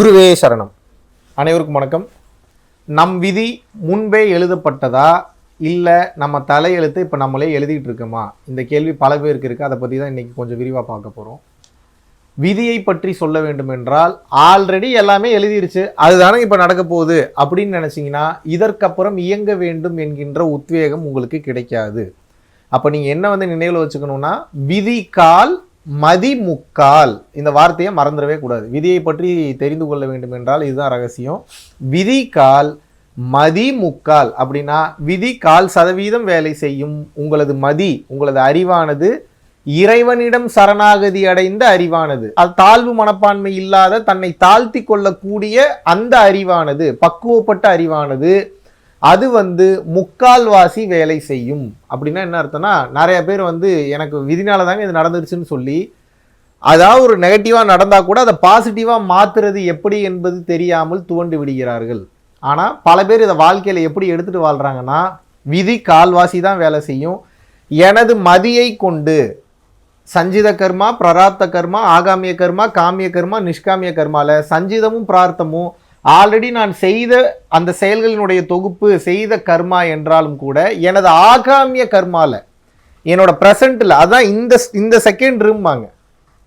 குருவே சரணம். அனைவருக்கும் வணக்கம். நம் விதி முன்பே எழுதப்பட்டதா இல்லை நம்ம தலையெழுத்து இப்போ நம்மளே எழுதிட்டு இருக்கோமா? இந்த கேள்வி பல பேருக்கு இருக்குது. அதை பற்றி தான் இன்றைக்கி கொஞ்சம் விரிவாக பார்க்க போகிறோம். விதியை பற்றி சொல்ல வேண்டும் என்றால் ஆல்ரெடி எல்லாமே எழுதிருச்சு, அதுதானே இப்போ நடக்க போகுது அப்படின்னு நினச்சிங்கன்னா இதற்கப்புறம் இயங்க வேண்டும் என்கின்ற உத்வேகம் உங்களுக்கு கிடைக்காது. அப்போ நீங்கள் என்ன நினைவில் வச்சுக்கணும்னா, விதி கால் மதி முக்கால், இந்த வார்த்தையை மறந்துடவே கூடாது. விதியை பற்றி தெரிந்து கொள்ள வேண்டும் என்றால் இதுதான் ரகசியம். விதி கால் மதி முக்கால் அப்படின்னா விதி 1/4% வேலை செய்யும். உங்களது மதி, உங்களது அறிவானது இறைவனிடம் சரணாகதி அடைந்த அறிவானது, அது தாழ்வு மனப்பான்மை இல்லாத தன்னை தாழ்த்தி கொள்ளக்கூடிய அந்த அறிவானது, பக்குவப்பட்ட அறிவானது, அது 3/4 வேலை செய்யும். அப்படின்னா என்ன அர்த்தம்னா, நிறைய பேர் எனக்கு விதினால தாங்க இது நடந்துருச்சுன்னு சொல்லி அதாவது ஒரு நெகட்டிவாக நடந்தால் கூட அதை பாசிட்டிவாக மாற்றுறது எப்படி என்பது தெரியாமல் துவண்டு விடுகிறார்கள். ஆனால் பல பேர் இதை வாழ்க்கையில் எப்படி எடுத்துகிட்டு வாழ்கிறாங்கன்னா, விதி 1/4 தான் வேலை செய்யும். எனது மதியை கொண்டு சஞ்சித கர்மா, பிராரப்த கர்மா, ஆகாமிய கர்மா, காமிய கர்மா, நிஷ்காமிய கர்மாவில் சஞ்சிதமும் பிரார்த்தமும் ஆல்ரெடி நான் செய்த அந்த செயல்களினுடைய தொகுப்பு செய்த கர்மா என்றாலும் கூட எனது ஆகாமிய கர்மால என்னோட ப்ரெசண்ட்டில், அதான் இந்த செகண்ட் ரூம்பாங்க,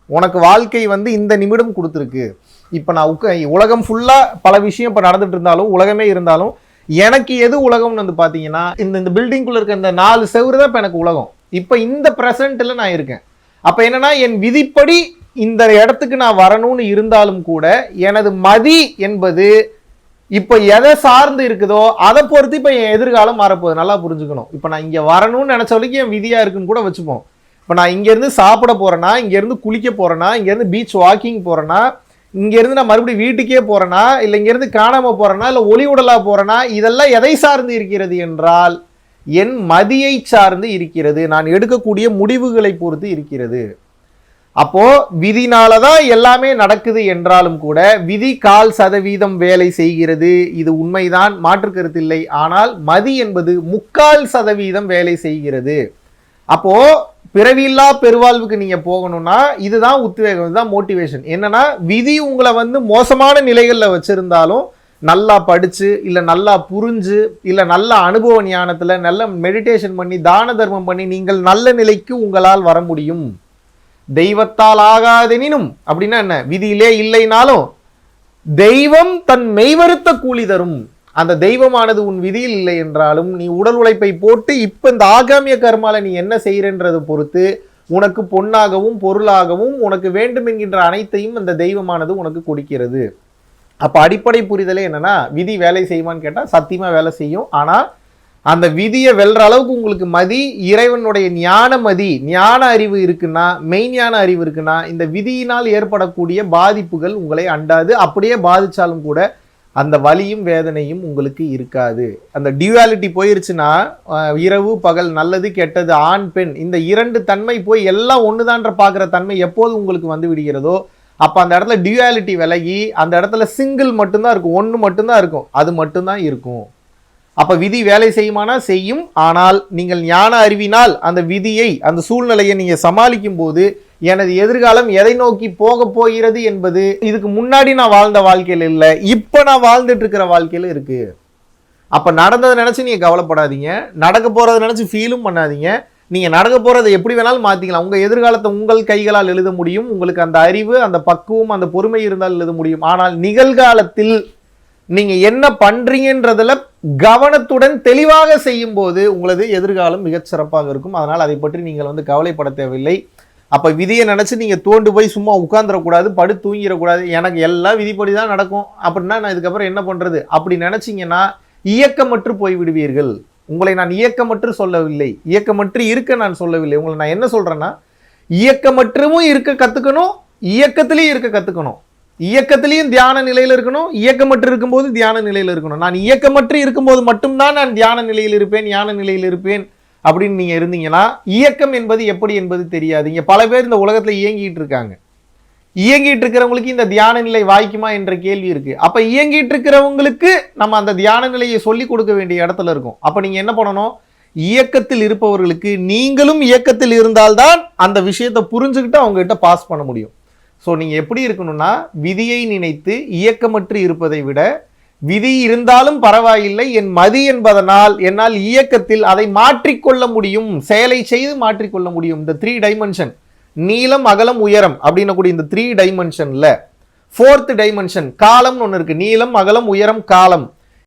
உனக்கு வாழ்க்கை இந்த நிமிடம் கொடுத்துருக்கு. இப்போ நான் உலகம் ஃபுல்லாக பல விஷயம் இப்போ நடந்துட்டு இருந்தாலும், உலகமே இருந்தாலும், எனக்கு எது உலகம்னு பார்த்தீங்கன்னா இந்த பில்டிங்குள்ளே இருக்க இந்த 4 செவுறு தான் இப்போ எனக்கு உலகம். இப்போ இந்த ப்ரெசண்ட்டில் நான் இருக்கேன். அப்போ என்னன்னா, என் விதிப்படி இந்த இடத்துக்கு நான் வரணும்னு இருந்தாலும் கூட எனது மதி என்பது இப்போ எதை சார்ந்து இருக்குதோ அதை பொறுத்து இப்போ என் எதிர்காலம் மாறப்போகுது. நல்லா புரிஞ்சுக்கணும். இப்போ நான் இங்கே வரணும்னு நினச்ச வரைக்கும் என் விதியாக இருக்குன்னு கூட வச்சுப்போம். இப்போ நான் இங்கேருந்து சாப்பிட போகிறேன்னா, இங்கேருந்து குளிக்க போகிறேன்னா, இங்கேருந்து பீச் வாக்கிங் போகிறேன்னா, இங்கேருந்து நான் மறுபடியும் வீட்டுக்கே போகிறேன்னா, இல்லை இங்கேருந்து காணாமல் போகிறேன்னா, இல்லை ஒளி உடலாக போகிறேன்னா, இதெல்லாம் எதை சார்ந்து இருக்கிறது என்றால் என் மதியை சார்ந்து இருக்கிறது. நான் எடுக்கக்கூடிய முடிவுகளை பொறுத்து இருக்கிறது. அப்போ விதினாலதான் எல்லாமே நடக்குது என்றாலும் கூட விதி 1/4% வேலை செய்கிறது. இது உண்மைதான், மாற்று கருத்தில்லை. ஆனால் மதி என்பது 3/4% வேலை செய்கிறது. அப்போ பிறவியில்லா பெருவாழ்வுக்கு நீங்க போகணும்னா இதுதான் உத்வேகம், இதுதான் மோட்டிவேஷன். என்னன்னா, விதி உங்களை மோசமான நிலைகள்ல வச்சிருந்தாலும் நல்லா படிச்சு, இல்லை நல்லா புரிஞ்சு, இல்லை நல்ல அனுபவ ஞானத்துல நல்ல மெடிடேஷன் பண்ணி தான தர்மம் பண்ணி நீங்கள் நல்ல நிலைக்கு உங்களால் வர முடியும். தெய்வத்தால் ஆகாதெனினும் அப்படின்னா என்ன, விதியிலே இல்லைனாலும் தெய்வம் தன் மெய்வருத்த கூலி தரும். அந்த தெய்வமானது உன் விதியில் இல்லை என்றாலும் நீ உடல் உழைப்பை போட்டு இப்ப இந்த ஆகாமிய கர்மால நீ என்ன செய்யறன்றது பொறுத்து உனக்கு பொன்னாகவும் பொருளாகவும் உனக்கு வேண்டும் என்கின்ற அனைத்தையும் அந்த தெய்வமானது உனக்கு கொடுக்கிறது. அப்ப அடிப்படை புரிதலே என்னன்னா, விதி வேலை செய்யுமான்னு கேட்டா சத்தியமா வேலை செய்யும். ஆனா அந்த விதியை வெல்ற அளவுக்கு உங்களுக்கு மதி, இறைவனுடைய ஞான மதி, ஞான அறிவு இருக்குன்னா, மெய்ஞான அறிவு இருக்குன்னா, இந்த விதியினால் ஏற்படக்கூடிய பாதிப்புகள் உங்களை அண்டாது. அப்படியே பாதிச்சாலும் கூட அந்த வலியும் வேதனையும் உங்களுக்கு இருக்காது. அந்த டியூவாலிட்டி போயிருச்சுன்னா, இரவு பகல், நல்லது கெட்டது, ஆண் பெண், இந்த 2 தன்மை போய் எல்லாம் ஒண்ணுதான்ற பார்க்குற தன்மை எப்போது உங்களுக்கு விடுகிறதோ அப்ப அந்த இடத்துல டியூவாலிட்டி விலகி அந்த இடத்துல சிங்கிள் மட்டும்தான் இருக்கும், ஒன்று மட்டும்தான் இருக்கும், அது மட்டும்தான் இருக்கும். அப்ப விதி வேலை செய்யுமானா செய்யும். ஆனால் நீங்கள் ஞான அறிவினால் அந்த விதியை, அந்த சூழ்நிலையை நீங்க சமாளிக்கும் போது எனது எதிர்காலம் எதை நோக்கி போக போகிறது என்பது இதுக்கு முன்னாடி நான் வாழ்ந்த வாழ்க்கையில இல்லை, இப்ப நான் வாழ்ந்துட்டு இருக்கிற வாழ்க்கையில இருக்கு. அப்ப நடந்ததை நினைச்சு நீங்க கவலைப்படாதீங்க, நடக்க போறதை நினைச்சு ஃபீலும் பண்ணாதீங்க. நீங்க நடக்க போறதை எப்படி வேணாலும் மாத்திக்கலாம். உங்க எதிர்காலத்தை உங்கள் கைகளால் எழுத முடியும். உங்களுக்கு அந்த அறிவு, அந்த பக்குவம், அந்த பொறுமை இருந்தால் எழுத முடியும். ஆனால் நிகழ்காலத்தில் நீங்க என்ன பண்றீங்கன்றதுல கவனத்துடன் தெளிவாக செய்யும் போது உங்களது எதிர்காலம் மிகச் சிறப்பாக இருக்கும். அதனால் அதை பற்றி நீங்கள் கவலைப்பட தேவையில்லை. அப்ப விதியை நினைச்சு நீங்க தோண்டு போய் சும்மா உட்கார்ந்துடக்கூடாது, படு தூங்கிடக்கூடாது. எனக்கு எல்லாம் விதிப்படி தான் நடக்கும் அப்படின்னா நான் இதுக்கப்புறம் என்ன பண்றது அப்படி நினைச்சீங்கன்னா இயக்கமற்று போய் விடுவீர்கள். உங்களை நான் இயக்கமற்று சொல்லவில்லை, இயக்கமற்று இருக்க நான் சொல்லவில்லை. உங்களை நான் என்ன சொல்றேன்னா, இயக்கமற்றும் இருக்க கத்துக்கணும், இயக்கத்திலையும் இருக்க கத்துக்கணும். இயக்கத்திலையும் தியான நிலையில் இருக்கணும், இயக்கமற்று இருக்கும்போது தியான நிலையில் இருக்கணும். நான் இயக்கமற்று இருக்கும்போது மட்டும்தான் நான் தியான நிலையில் இருப்பேன், ஞான நிலையில் இருப்பேன் அப்படின்னு நீங்க இருந்தீங்கன்னா இயக்கம் என்பது எப்படி என்பது தெரியாது. இங்க பல பேர் இந்த உலகத்துல இயங்கிட்டு இருக்காங்க. இயங்கிட்டு இருக்கிறவங்களுக்கு இந்த தியான நிலை வாய்க்குமா என்ற கேள்வி இருக்கு. அப்ப இயங்கிட்டு இருக்கிறவங்களுக்கு நம்ம அந்த தியான நிலையை சொல்லி கொடுக்க வேண்டிய இடத்துல இருக்கும். அப்ப நீங்க என்ன பண்ணணும், இயக்கத்தில் இருப்பவர்களுக்கு நீங்களும் இயக்கத்தில் இருந்தால்தான் அந்த விஷயத்தை புரிஞ்சுக்கிட்டு அவங்க கிட்ட பாஸ் பண்ண முடியும். ஸோ நீங்கள் எப்படி இருக்கணும்னா, விதியை நினைத்து இயக்கமற்று இருப்பதை விட, விதி இருந்தாலும் பரவாயில்லை, என் மதி என்பதனால் என்னால் இயக்கத்தில் அதை மாற்றிக்கொள்ள முடியும், செயலை செய்து மாற்றிக்கொள்ள முடியும். இந்த 3 டைமென்ஷன், நீளம் அகலம் உயரம் அப்படின்னு கூடிய இந்த 3 டைமென்ஷன்ல 4th டைமென்ஷன் காலம்னு ஒன்று இருக்கு. நீளம் அகலம் உயரம் காலம்.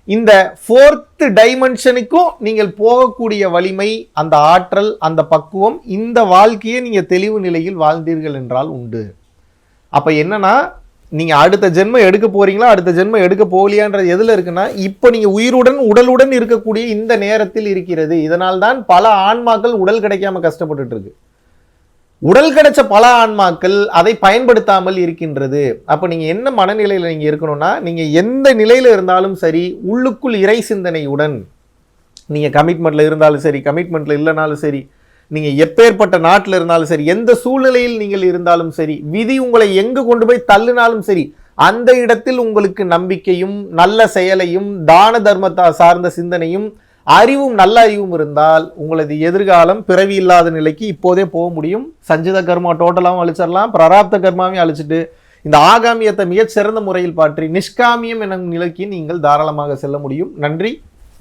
இந்த 4th டைமென்ஷனுக்கும் நீங்கள் போகக்கூடிய வலிமை, அந்த ஆற்றல், அந்த பக்குவம், இந்த வாழ்க்கையை நீங்க தெளிவு நிலையில் வாழ்ந்தீர்கள் என்றால் உண்டு. அப்ப என்னன்னா, நீங்க அடுத்த ஜென்மம் எடுக்க போறீங்களா, அடுத்த ஜென்மம் எடுக்க போகலையான்றது எதுல இருக்குன்னா, இப்போ நீங்க உயிருடன் உடலுடன் இருக்கக்கூடிய இந்த நேரத்தில் இருக்கிறது. இதனால் தான் பல ஆன்மாக்கள் உடல் கிடைக்காம கஷ்டப்பட்டுட்டு இருக்கு. உடல் கிடைச்ச பல ஆன்மாக்கள் அதை பயன்படுத்தாமல் இருக்கின்றது. அப்ப நீங்க என்ன மனநிலையில நீங்க இருக்கணும்னா, நீங்க எந்த நிலையில இருந்தாலும் சரி, உள்ளுக்குள் இறை சிந்தனையுடன், நீங்க கமிட்மெண்ட்ல இருந்தாலும் சரி, கமிட்மெண்ட்ல இல்லைனாலும் சரி, நீங்க எப்பேற்பட்ட நாட்டில் இருந்தாலும் சரி, எந்த சூழ்நிலையில் நீங்கள் இருந்தாலும் சரி, விதி உங்களை எங்கு கொண்டு போய் தள்ளினாலும் சரி, அந்த இடத்தில் உங்களுக்கு நம்பிக்கையும் நல்ல செயலையும் தான தர்மத்தை சார்ந்த சிந்தனையும் அறிவும் நல்ல அறிவும் இருந்தால் உங்களது எதிர்காலம் பிறவி இல்லாத நிலைக்கு இப்போதே போக முடியும். சஞ்சித கர்மா டோட்டலாகவும் அழிச்சிடலாம், பிராரப்த கர்மாவையும் அழிச்சிட்டு இந்த ஆகாமியத்தை மிகச் சிறந்த முறையில் பாற்றி நிஷ்காமியம் எனும் நிலைக்கு நீங்கள் தாராளமாக செல்ல முடியும். நன்றி,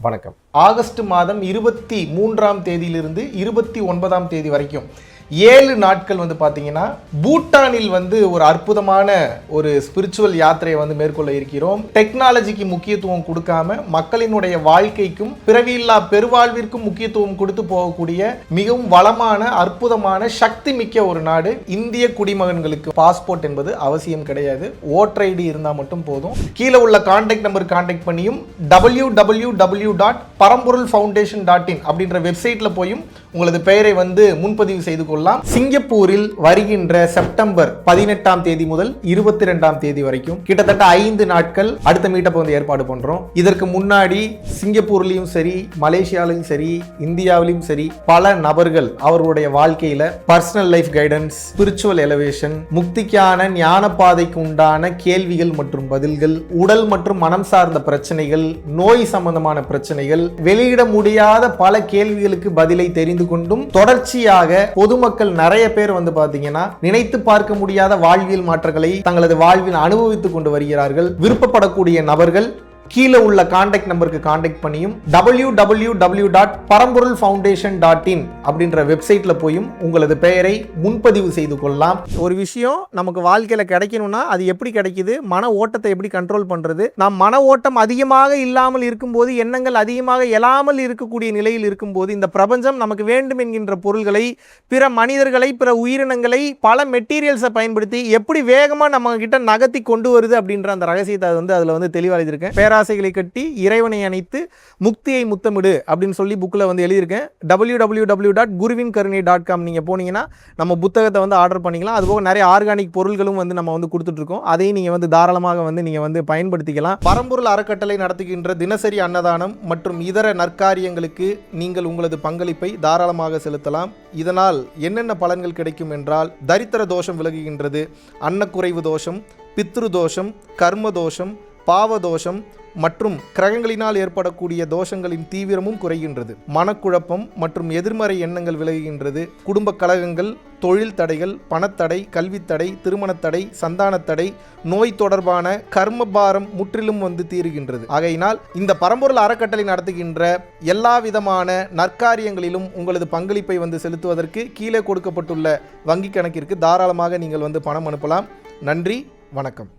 வணக்கம். ஆகஸ்ட் மாதம் 23ஆம் தேதியிலிருந்து 29ஆம் தேதி வரைக்கும் 7 நாட்கள் வந்து பார்த்தீங்கன்னா பூட்டானில் வந்து ஒரு அற்புதமான ஒரு ஸ்பிரிச்சுவல் யாத்திரையை வந்து மேற்கொள்ள இருக்கிறோம். டெக்னாலஜிக்கு முக்கியத்துவம் கொடுக்காம மக்களினுடைய வாழ்க்கைக்கும் பிறவியில்லா பெருவாழ்விற்கும் முக்கியத்துவம் கொடுத்து போகக்கூடிய மிகவும் வளமான அற்புதமான சக்தி மிக்க ஒரு நாடு. இந்திய குடிமகன்களுக்கு பாஸ்போர்ட் என்பது அவசியம் கிடையாது, ஓட்டர் ஐடி இருந்தால் மட்டும் போதும். கீழே உள்ள கான்டாக்ட் நம்பர் கான்டாக்ட் பண்ணியும் www.paramporulfoundation.in அப்படின்ற வெப்சைட்ல போயும் உங்களது பெயரை வந்து முன்பதிவு செய்து கொள்ளலாம். சிங்கப்பூரில் வருகின்ற செப்டம்பர் 18ஆம் தேதி முதல் 22ஆம் தேதி வரைக்கும் கிட்டத்தட்ட 5 நாட்கள் அடுத்த மீட்டப் வந்து ஏற்பாடு பண்றோம். இதற்கு முன்னாடி சிங்கப்பூர்லயும் சரி, மலேசியாலையும் சரி, இந்தியாவிலும் சரி பல நபர்கள் அவர்களுடைய வாழ்க்கையில personal life guidance, spiritual elevation, முக்திக்கான ஞான பாதைக்கு உண்டான கேள்விகள் மற்றும் பதில்கள், உடல் மற்றும் மனம் சார்ந்த பிரச்சனைகள், நோய் சம்பந்தமான பிரச்சனைகள், வெளியிட முடியாத பல கேள்விகளுக்கு பதிலை தெரிந்து கொண்டும் தொடர்ச்சியாக பொதுமக்கள் நிறைய பேர் வந்து பாத்தீங்கன்னா நினைத்து பார்க்க முடியாத வாழ்வியல் மாற்றங்களை தங்களது வாழ்வில் அனுபவித்துக் கொண்டு வருகிறார்கள். விருப்பப்படக்கூடிய நபர்கள் கீழே உள்ள கான்டாக்ட் நம்பருக்கு கான்டாக்ட் பண்ணியும் www.paramporulfoundation.in அப்படின்ற வெப்சைட்ல போயும் உங்களது பெயரை முன்பதிவு செய்து கொள்ளலாம். ஒரு விஷயம் நமக்கு வாழ்க்கையில கிடைக்கணும்னா அது எப்படி கிடைக்குது, மன ஓட்டத்தை எப்படி கண்ட்ரோல் பண்றது, நாம் மன ஓட்டம் அதிகமாக இல்லாமல் இருக்கும்போது, எண்ணங்கள் அதிகமாக எழாமல் இருக்கக்கூடிய நிலையில் இருக்கும்போது, இந்த பிரபஞ்சம் நமக்கு வேண்டும் என்கின்ற பொருள்களை, பிற மனிதர்களை, பிற உயிரினங்களை, பல மெட்டீரியல்ஸை பயன்படுத்தி எப்படி வேகமா நம்ம கிட்ட நகர்த்தி கொண்டு வருது அப்படின்ற அந்த ரகசியத்தை வந்து அதுல வந்து தெளிவாக எழுதியிருக்கேன். பேராசைகளை கட்டி இறைவனை அணைத்து முக்தியை முத்தமிடு அப்படின்னு சொல்லி புக்கில் வந்து எழுதியிருக்கேன். www.guruvinkarunai.com நீங்கள் போனீங்கன்னா நம்ம புத்தகத்தை வந்து ஆர்டர் பண்ணிக்கலாம். அதுபோக நிறைய ஆர்கானிக் பொருள்களும் வந்து நம்ம வந்து கொடுத்துட்ருக்கோம். அதையும் நீங்கள் வந்து தாராளமாக வந்து நீங்கள் வந்து பயன்படுத்திக்கலாம். பரம்பொருள் அறக்கட்டளை நடத்துகின்ற தினசரி அன்னதானம் மற்றும் இதர நற்காரியங்களுக்கு நீங்கள் உங்களது பங்களிப்பை தாராளமாக செலுத்தலாம். இதனால் என்னென்ன பலன்கள் கிடைக்கும் என்றால், தரித்திர தோஷம் விலகுகின்றது, அன்னக்குறைவு தோஷம், பித்ரு தோஷம், கர்ம தோஷம், பாவதோஷம் மற்றும் கிரகங்களினால் ஏற்படக்கூடிய தோஷங்களின் தீவிரமும் குறைகின்றது. மனக்குழப்பம் மற்றும் எதிர்மறை எண்ணங்கள் விலகுகின்றது. குடும்ப கலகங்கள், தொழில் தடைகள், பணத்தடை, கல்வித்தடை, திருமணத்தடை, சந்தானத்தடை, நோய் தொடர்பான கர்மபாரம் முற்றிலும் வந்து தீருகின்றது. ஆகையினால் இந்த பரம்பொருள் அறக்கட்டளை நடத்துகின்ற எல்லா விதமான நற்காரியங்களிலும் உங்களது பங்களிப்பை வந்து செலுத்துவதற்கு கீழே கொடுக்கப்பட்டுள்ள வங்கி கணக்கிற்கு தாராளமாக நீங்கள் வந்து பணம் அனுப்பலாம். நன்றி, வணக்கம்.